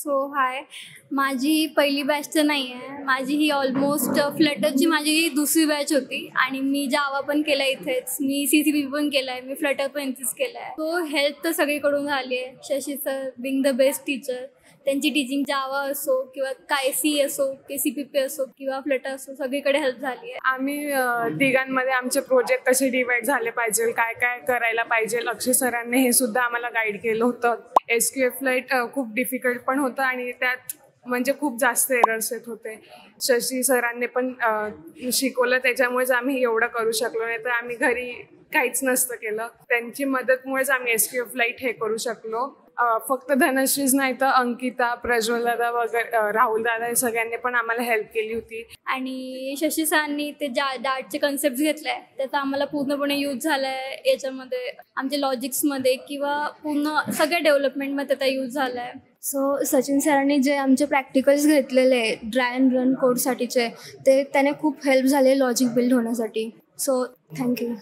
So हाय, माझी पहिली batch तर नाही आहे. माझी ही ऑलमोस्ट फ्लटरची माझी दुसरी बॅच होती आणि मी जावा पण केला इथेच. मी CCP पण केला आहे, मी फ्लटर पण इथेच केला आहे. सो हेल्प तर सगळीकडून झाली आहे. Shashi sir being the best teacher. त्यांची टीचिंग जावा असो किंवा काय सी असो की CPP असो किंवा फ्लटर असो, सगळीकडे हेल्प झाली आहे. आम्ही तिघांमध्ये आमचे प्रोजेक्ट कसे डिवाइड झाले पाहिजे, काय काय करायला पाहिजे, अक्षय सरांनी हे सुद्धा आम्हाला गाईड केलं होतं. SQF फ्लाईट खूप डिफिकल्ट पण होतं आणि त्यात म्हणजे खूप जास्त एरर्स येत होते. शशी सरांनी पण शिकवलं, त्याच्यामुळेच आम्ही एवढं करू शकलो. नाही तर आम्ही घरी काहीच नसतं केलं. त्यांची मदतमुळेच आम्ही SQF फ्लाईट हे करू शकलो. फक्त धनश्रीच नाही तर अंकिता, प्रज्वल दादा वगैरे, राहुल दादा, हे सगळ्यांनी पण आम्हाला हेल्प केली होती. आणि शशी सरांनी ते डार्टचे कन्सेप्ट घेतले आहे, त्याचा आम्हाला पूर्णपणे यूज झाला आहे. याच्यामध्ये आमच्या लॉजिक्समध्ये किंवा पूर्ण सगळ्या डेव्हलपमेंटमध्ये त्याचा यूज झाला आहे. सो सचिन सरांनी जे आमचे प्रॅक्टिकल्स घेतलेले ड्राय अँड रन कोडसाठीचे, ते त्याने खूप हेल्प झाले लॉजिक बिल्ड होण्यासाठी. So thank you.